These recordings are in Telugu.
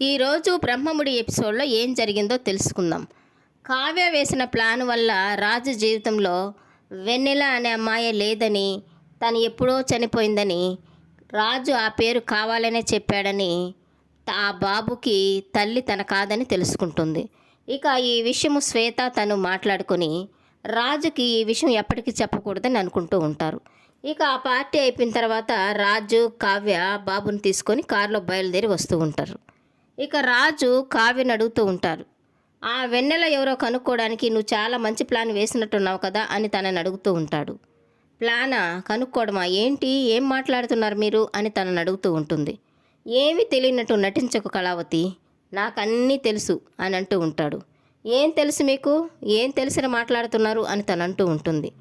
ఈరోజు బ్రహ్మముడి ఎపిసోడ్లో ఏం జరిగిందో తెలుసుకుందాం. కావ్య వేసిన ప్లాన్ వల్ల రాజు జీవితంలో వెన్నెల అనే అమ్మాయి లేదని, తను ఎప్పుడో చనిపోయిందని, రాజు ఆ పేరు కావాలనే చెప్పాడని ఆ బాబుకి తల్లి తన కాదని తెలుసుకుంటుంది. ఇక ఈ విషయము శ్వేత తను మాట్లాడుకొని రాజుకి ఈ విషయం ఎప్పటికీ చెప్పకూడదని అనుకుంటూ ఉంటారు. ఇక ఆ పార్టీ అయిపోయిన తర్వాత రాజు కావ్య బాబుని తీసుకొని కారులో బయలుదేరి వస్తూ ఉంటారు. ఇక రాజు కావ్యని అడుగుతూ ఉంటారు, ఆ వెన్నెల ఎవరో కనుక్కోవడానికి నువ్వు చాలా మంచి ప్లాన్ వేసినట్టున్నావు కదా అని తనని అడుగుతూ ఉంటాడు. ప్లానా? కనుక్కోవడమా? ఏంటి, ఏం మాట్లాడుతున్నారు మీరు అని తనని అడుగుతూ ఉంటుంది. ఏమీ తెలియనట్టు నటించకు కళావతి, నాకన్నీ తెలుసు అని అంటూ ఉంటాడు. ఏం తెలుసు మీకు? ఏం తెలిసిన మాట్లాడుతున్నారు అని తను అంటూ ఉంటుంది.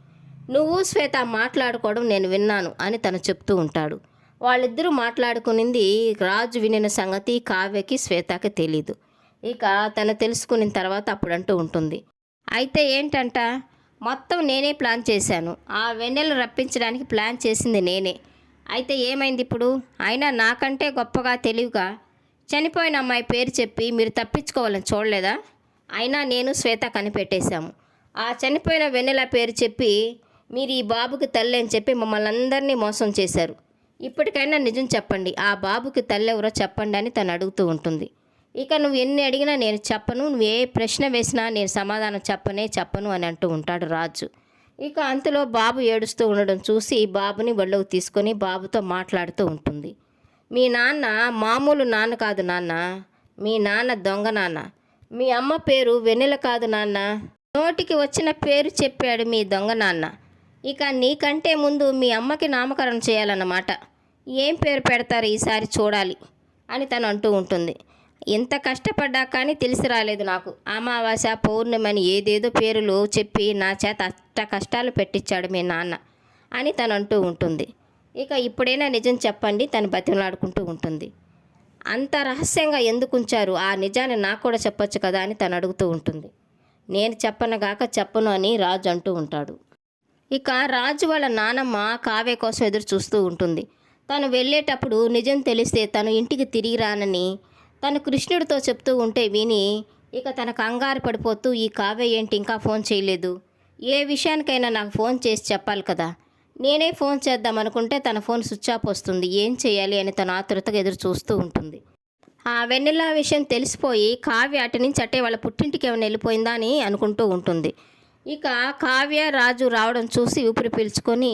నువ్వు శ్వేత మాట్లాడుకోవడం నేను విన్నాను అని తను చెప్తూ ఉంటాడు. వాళ్ళిద్దరూ మాట్లాడుకునింది రాజు వినిన సంగతి కావ్యకి శ్వేతకి తెలీదు. ఇక తను తెలుసుకున్న తర్వాత అప్పుడు అంటూ ఉంటుంది, అయితే ఏంటంట, మొత్తం నేనే ప్లాన్ చేశాను, ఆ వెన్నెలను రప్పించడానికి ప్లాన్ చేసింది నేనే. అయితే ఏమైంది ఇప్పుడు? అయినా నాకంటే గొప్పగా తెలివిగా చనిపోయిన అమ్మాయి పేరు చెప్పి మీరు తప్పించుకోవాలని చూడలేదా? అయినా నేను శ్వేత కనిపెట్టేశాము. ఆ చనిపోయిన వెన్నెల పేరు చెప్పి మీరు ఈ బాబుకి తల్లి అని చెప్పి మమ్మల్ని అందరినీ మోసం చేశారు. ఇప్పటికైనా నిజం చెప్పండి, ఆ బాబుకి తల్లి ఎవరో చెప్పండి అని తను అడుగుతూ ఉంటుంది. ఇక నువ్వు ఎన్ని అడిగినా నేను చెప్పను, నువ్వు ఏ ప్రశ్న వేసినా నేను సమాధానం చెప్పను అని అంటూ ఉంటాడు రాజు. ఇక అంతలో బాబు ఏడుస్తూ ఉండడం చూసి బాబుని ఒళ్ళోకి తీసుకొని బాబుతో మాట్లాడుతూ ఉంటుంది. మీ నాన్న మామూలు నాన్న కాదు నాన్న, మీ నాన్న దొంగ నాన్న. మీ అమ్మ పేరు వెన్నెల కాదు నాన్న, నోటికి వచ్చిన పేరు చెప్పాడు మీ దొంగ నాన్న. ఇక నీకంటే ముందు మీ అమ్మకి నామకరణం చేయాలన్నమాట. ఏం పేరు పెడతారు ఈసారి చూడాలి అని తను అంటూ ఉంటుంది. ఎంత కష్టపడ్డా కానీ తెలిసి రాలేదు నాకు. అమావాస్య, పౌర్ణమి ఏదేదో పేర్లు చెప్పి నా చేత అష్ట కష్టాలు పెట్టించాడు మీ నాన్న అని తను అంటూ ఉంటుంది. ఇక ఇప్పుడైనా నిజం చెప్పండి తను బతిమలాడుకుంటూ ఉంటుంది. అంత రహస్యంగా ఎందుకు ఉంచారు? ఆ నిజాన్ని నాకు కూడా చెప్పొచ్చు కదా అని తను అడుగుతూ ఉంటుంది. నేను చెప్పనగాక చెప్పను అని రాజు అంటూ ఉంటాడు. ఇక రాజు వాళ్ళ నానమ్మ కావ్య కోసం ఎదురు చూస్తూ ఉంటుంది. తను వెళ్ళేటప్పుడు నిజం తెలిస్తే తను ఇంటికి తిరిగి రానని తను కృష్ణుడితో చెప్తూ ఉంటే విని ఇక తన కంగారు పడిపోతూ ఈ కావ్య ఏంటి ఇంకా ఫోన్ చేయలేదు, ఏ విషయానికైనా నాకు ఫోన్ చేసి చెప్పాలి కదా, నేనే ఫోన్ చేద్దామనుకుంటే తన ఫోన్ స్విచ్ ఆఫ్ వస్తుంది, ఏం చేయాలి అని తను ఆతృతగా ఎదురు చూస్తూ ఉంటుంది. ఆ వెన్నెల విషయం తెలిసిపోయి కావ్య అటు నుంచి అట్టే వాళ్ళ పుట్టింటికి ఏమైనా వెళ్ళిపోయిందా అని అనుకుంటూ ఉంటుంది. ఇక కావ్య రాజు రావడం చూసి ఊపిరి పీల్చుకొని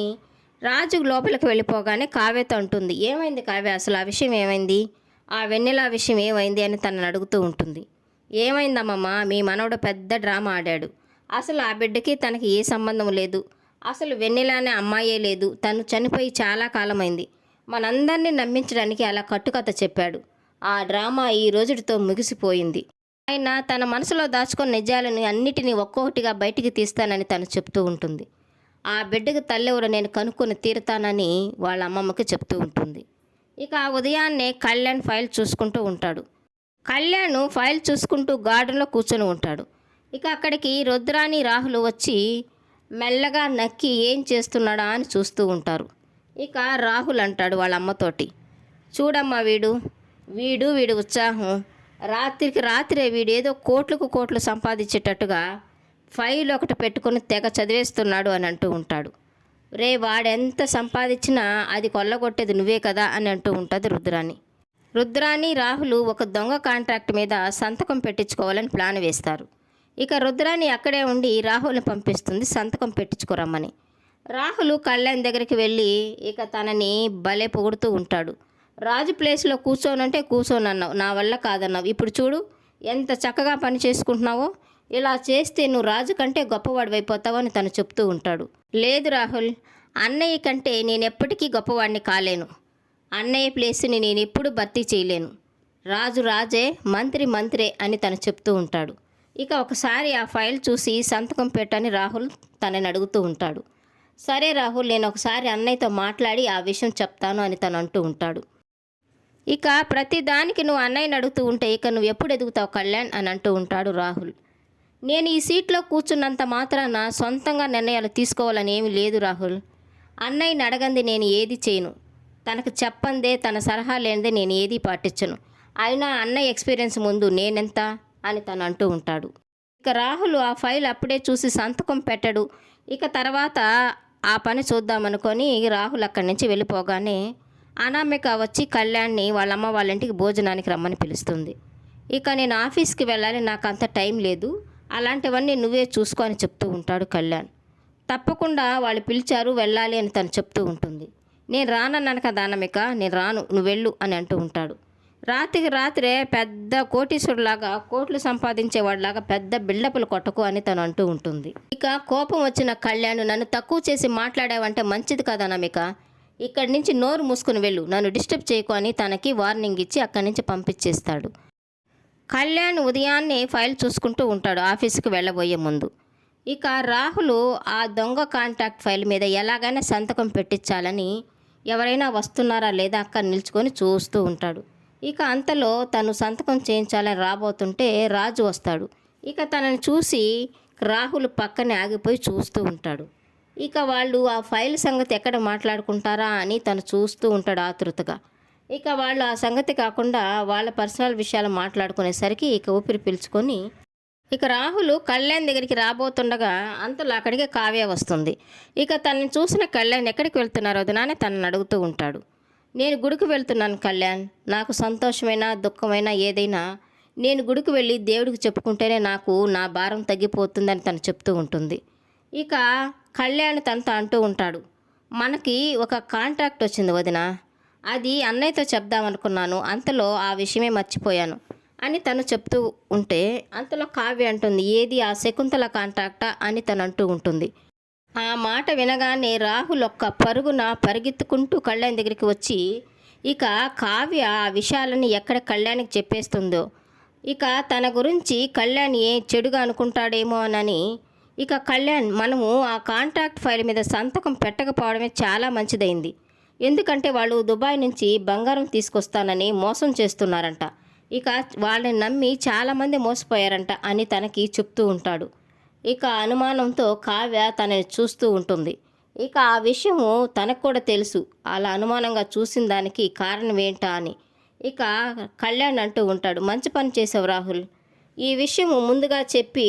రాజు లోపలికి వెళ్ళిపోగానే కావ్యతో అంటుంది, ఏమైంది కావ్య, అసలు ఆ విషయం ఏమైంది, ఆ వెన్నెల విషయం ఏమైంది అని తనని అడుగుతూ ఉంటుంది. ఏమైందమ్మమ్మ, మీ మనవడు పెద్ద డ్రామా ఆడాడు, అసలు ఆ బిడ్డకి తనకి ఏ సంబంధం లేదు, అసలు వెన్నెల అనే అమ్మాయే లేదు, తను చనిపోయి చాలా కాలమైంది, మనందరినీ నమ్మించడానికి అలా కట్టుకథ చెప్పాడు, ఆ డ్రామా ఈ రోజుతో ముగిసిపోయింది, ఆయన తన మనసులో దాచుకున్న నిజాలను అన్నిటినీ ఒక్కొక్కటిగా బయటికి తీస్తానని తను చెప్తూ ఉంటుంది. ఆ బిడ్డకు తల్లెవరో నేను కనుక్కొని తీరుతానని వాళ్ళ అమ్మమ్మకి చెప్తూ ఉంటుంది. ఇక ఆ ఉదయాన్నే కళ్యాణ్ ఫైల్ చూసుకుంటూ ఉంటాడు. కళ్యాణ్ ఫైల్ చూసుకుంటూ గార్డెన్లో కూర్చొని ఉంటాడు. ఇక అక్కడికి రుద్రాని రాహుల్ వచ్చి మెల్లగా నక్కి ఏం చేస్తున్నాడా అని చూస్తూ ఉంటారు. ఇక రాహుల్ అంటాడు వాళ్ళ అమ్మతోటి, చూడమ్మా వీడు ఉత్సాహం, రాత్రికి రాత్రే వీడేదో కోట్లకు కోట్లు సంపాదించేటట్టుగా ఫైల్ ఒకటి పెట్టుకుని తెగ చదివేస్తున్నాడు అని అంటూ ఉంటాడు. రే, వాడెంత సంపాదించినా అది కొల్లగొట్టేది నువ్వే కదా అని అంటూ ఉంటుంది రుద్రాని రాహుల్ ఒక దొంగ కాంట్రాక్ట్ మీద సంతకం పెట్టించుకోవాలని ప్లాన్ వేస్తారు. ఇక రుద్రాని అక్కడే ఉండి రాహుల్ని పంపిస్తుంది సంతకం పెట్టించుకోరమ్మని. రాహుల్ కళ్యాణ్ దగ్గరికి వెళ్ళి ఇక తనని భలే పొగుడుతూ ఉంటాడు. రాజు ప్లేస్లో కూర్చోనంటే కూర్చోనన్నావు, నా వల్ల కాదన్నావు, ఇప్పుడు చూడు ఎంత చక్కగా పని చేసుకుంటున్నావో, ఇలా చేస్తే నువ్వు రాజు కంటే గొప్పవాడు అయిపోతావు అని తను చెప్తూ ఉంటాడు. లేదు రాహుల్, అన్నయ్య కంటే నేను ఎప్పటికీ గొప్పవాడిని కాలేను, అన్నయ్య ప్లేస్ని నేను ఎప్పుడు భర్తీ చేయలేను, రాజు రాజే, మంత్రి మంత్రే అని తను చెప్తూ ఉంటాడు. ఇక ఒకసారి ఆ ఫైల్ చూసి సంతకం పెట్టని రాహుల్ తనని అడుగుతూ ఉంటాడు. సరే రాహుల్, నేను ఒకసారి అన్నయ్యతో మాట్లాడి ఆ విషయం చెప్తాను అని తను అంటూ ఉంటాడు. ఇక ప్రతి దానికి నువ్వు అన్నయ్యని అడుగుతూ ఉంటే ఇక నువ్వు ఎప్పుడు ఎదుగుతావు కళ్యాణ్ అని అంటూ ఉంటాడు రాహుల్. నేను ఈ సీట్లో కూర్చున్నంత మాత్రాన సొంతంగా నిర్ణయాలు తీసుకోవాలని ఏమీ లేదు రాహుల్, అన్నయ్యని అడగంది నేను ఏది చేయను, తనకు చెప్పందే తన సలహా లేనిదే నేను ఏది పాటించను, అయినా అన్నయ్య ఎక్స్పీరియన్స్ ముందు నేనెంత అని తను అంటూ ఉంటాడు. ఇక రాహుల్ ఆ ఫైల్ అప్పుడే చూసి సంతకం పెట్టడు. ఇక తర్వాత ఆ పని చూద్దామనుకొని రాహుల్ అక్కడి నుంచి వెళ్ళిపోగానే అనామిక వచ్చి కళ్యాణ్ని వాళ్ళ అమ్మ వాళ్ళ ఇంటికి భోజనానికి రమ్మని పిలుస్తుంది. ఇక నేను ఆఫీస్కి వెళ్ళాలి, నాకు అంత టైం లేదు, అలాంటివన్నీ నువ్వే చూసుకో అని చెప్తూ ఉంటాడు కళ్యాణ్. తప్పకుండా వాళ్ళు పిలిచారు, వెళ్ళాలి అని తను చెప్తూ ఉంటుంది. నేను రానన్నాను కదా అనామిక, నేను రాను, నువ్వు వెళ్ళు అని అంటూ ఉంటాడు. రాత్రికి రాత్రే పెద్ద కోటీశ్వరులాగా, కోట్లు సంపాదించేవాడిలాగా పెద్ద బిల్డప్లు కొట్టకు అని తను అంటూ ఉంటుంది. ఇక కోపం వచ్చిన కళ్యాణ్, నన్ను తక్కువ చేసి మాట్లాడావంటే మంచిది కదా అనామిక, ఇక్కడి నుంచి నోరు మూసుకుని వెళ్ళు, నన్ను డిస్టర్బ్ చేయకు అని తనకి వార్నింగ్ ఇచ్చి అక్కడి నుంచి పంపించేస్తాడు. కళ్యాణ్ ఉదయాన్నే ఫైల్ చూసుకుంటూ ఉంటాడు ఆఫీస్కి వెళ్ళబోయే ముందు. ఇక రాహుల్ ఆ దొంగ కాంటాక్ట్ ఫైల్ మీద ఎలాగైనా సంతకం పెట్టించాలని ఎవరైనా వస్తున్నారా లేదా అక్కడ నిల్చుకొని చూస్తూ ఉంటాడు. ఇక అంతలో తను సంతకం చేయించాలని రాబోతుంటే రాజు వస్తాడు. ఇక తనని చూసి రాహుల్ పక్కనే ఆగిపోయి చూస్తూ ఉంటాడు. ఇక వాళ్ళు ఆ ఫైల్ సంగతి ఎక్కడ మాట్లాడుకుంటారా అని తను చూస్తూ ఉంటాడు ఆతృతగా. ఇక వాళ్ళు ఆ సంగతి కాకుండా వాళ్ళ పర్సనల్ విషయాలు మాట్లాడుకునేసరికి ఇక ఊపిరి పీల్చుకొని ఇక రాహుల్ కళ్యాణ్ దగ్గరికి రాబోతుండగా అంతలో అక్కడికి కావ్య వస్తుంది. ఇక తనని చూసిన కళ్యాణ్ ఎక్కడికి వెళ్తున్నారో వదినానే తనని అడుగుతూ ఉంటాడు. నేను గుడికి వెళ్తున్నాను కళ్యాణ్, నాకు సంతోషమైనా దుఃఖమైనా ఏదైనా నేను గుడికి వెళ్ళి దేవుడికి చెప్పుకుంటేనే నాకు నా భారం తగ్గిపోతుందని తను చెప్తూ ఉంటుంది. ఇక కళ్యాణ్ తనతో అంటూ ఉంటాడు, మనకి ఒక కాంట్రాక్ట్ వచ్చింది వదిన, అది అన్నయ్యతో చెప్దామనుకున్నాను, అంతలో ఆ విషయమే మర్చిపోయాను అని తను చెప్తూ ఉంటే అంతలో కావ్య అంటుంది, ఏది ఆ శకుంతల కాంట్రాక్టా అని తను అంటూ ఉంటుంది. ఆ మాట వినగానే రాహుల్ ఒక్క పరుగున పరిగెత్తుకుంటూ కళ్యాణ్ దగ్గరికి వచ్చి ఇక కావ్య ఆ విషయాలని ఎక్కడ కళ్యాణ్కి చెప్పేస్తుందో, ఇక తన గురించి కళ్యాణ్ చెడుగా అనుకుంటాడేమోనని ఇక కళ్యాణ్ మనము ఆ కాంట్రాక్ట్ ఫైల్ మీద సంతకం పెట్టకపోవడమే చాలా మంచిదైంది, ఎందుకంటే వాళ్ళు దుబాయ్ నుంచి బంగారం తీసుకొస్తానని మోసం చేస్తున్నారంట, ఇక వాళ్ళని నమ్మి చాలామంది మోసపోయారంట అని తనకి చెప్తూ ఉంటాడు. ఇక అనుమానంతో కావ్య తనని చూస్తూ ఉంటుంది. ఇక ఆ విషయము తనకు కూడా తెలుసు, అలా అనుమానంగా చూసిన దానికి కారణం ఏంటా అని. ఇక కళ్యాణ్ అంటూ ఉంటాడు, మంచి పని చేసావు రాహుల్, ఈ విషయము ముందుగా చెప్పి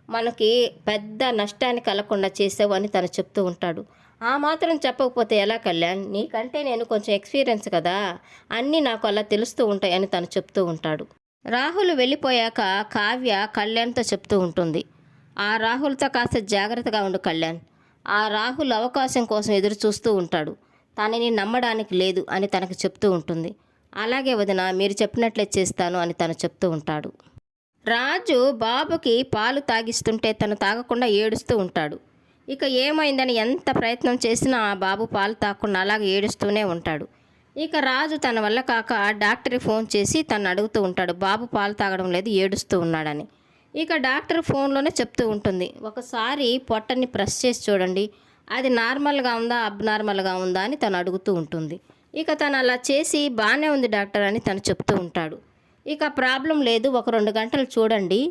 మనకి పెద్ద నష్టాన్ని కలగకుండా చేసావు అని తను చెప్తూ ఉంటాడు. ఆ మాత్రం చెప్పకపోతే ఎలా కళ్యాణ్, నీకంటే నేను కొంచెం ఎక్స్పీరియన్స్ కదా, అన్నీ నాకు అలా తెలుస్తూ ఉంటాయని తను చెప్తూ ఉంటాడు. రాహుల్ వెళ్ళిపోయాక కావ్య కళ్యాణ్తో చెప్తూ ఉంటుంది, ఆ రాహుల్తో కాస్త జాగ్రత్తగా ఉండు కళ్యాణ్, ఆ రాహుల్ అవకాశం కోసం ఎదురు చూస్తూ ఉంటాడు, తనని నమ్మడానికి లేదు అని తనకు చెప్తూ ఉంటుంది. అలాగే వదిన, మీరు చెప్పినట్లే చేస్తాను అని తను చెప్తూ ఉంటాడు. రాజు బాబుకి పాలు తాగిస్తుంటే తను తాగకుండా ఏడుస్తూ ఉంటాడు. ఇక ఏమైందని ఎంత ప్రయత్నం చేసినా ఆ బాబు పాలు తాగకుండా అలాగే ఏడుస్తూనే ఉంటాడు. ఇక రాజు తన వల్ల కాక డాక్టర్కి ఫోన్ చేసి తను అడుగుతూ ఉంటాడు, బాబు పాలు తాగడం లేదు, ఏడుస్తూ ఉన్నాడని. ఇక డాక్టర్ ఫోన్లోనే చెప్తూ ఉంటుంది, ఒకసారి పొట్టని ప్రెస్ చేసి చూడండి, అది నార్మల్గా ఉందా అబ్నార్మల్గా ఉందా అని తను అడుగుతూ ఉంటుంది. ఇక తను అలా చేసి బాగానే ఉంది డాక్టర్ అని తను చెప్తూ ఉంటాడు. ఇక ప్రాబ్లం లేదు, ఒక 2 గంటలు చూడండి,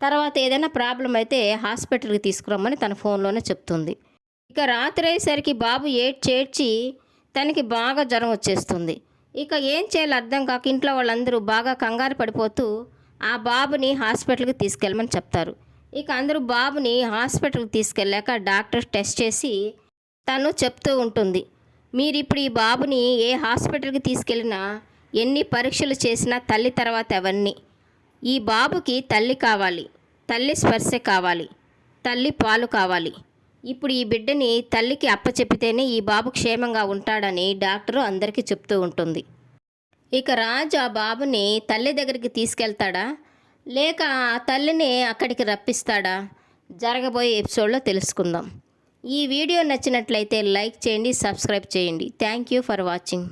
తర్వాత ఏదైనా ప్రాబ్లం అయితే హాస్పిటల్కి తీసుకురమ్మని తన ఫోన్లోనే చెప్తుంది. ఇక రాత్రి అయ్యేసరికి బాబు ఏడ్చి తనకి బాగా జ్వరం వచ్చేస్తుంది. ఇక ఏం చేయాలో అర్థం కాక ఇంట్లో వాళ్ళందరూ బాగా కంగారు పడిపోతూ ఆ బాబుని హాస్పిటల్కి తీసుకెళ్ళమని చెప్తారు. ఇక అందరూ బాబుని హాస్పిటల్కి తీసుకెళ్ళాక డాక్టర్ టెస్ట్ చేసి తను చెప్తూ ఉంటుంది, మీరు ఇప్పుడు ఈ బాబుని ఏ హాస్పిటల్కి తీసుకెళ్ళినా ఎన్ని పరీక్షలు చేసినా తల్లి తర్వాత ఎవరిని, ఈ బాబుకి తల్లి కావాలి, తల్లి స్పర్శ కావాలి, తల్లి పాలు కావాలి, ఇప్పుడు ఈ బిడ్డని తల్లికి అప్పచెప్పితేనే ఈ బాబు క్షేమంగా ఉంటాడని డాక్టరు అందరికీ చెప్తూ ఉంటుంది. ఇక రాజు ఆ బాబుని తల్లి దగ్గరికి తీసుకెళ్తాడా లేక ఆ తల్లిని అక్కడికి రప్పిస్తాడా, జరగబోయే ఎపిసోడ్లో తెలుసుకుందాం. ఈ వీడియో నచ్చినట్లయితే లైక్ చేయండి, సబ్స్క్రైబ్ చేయండి. Thank you for watching.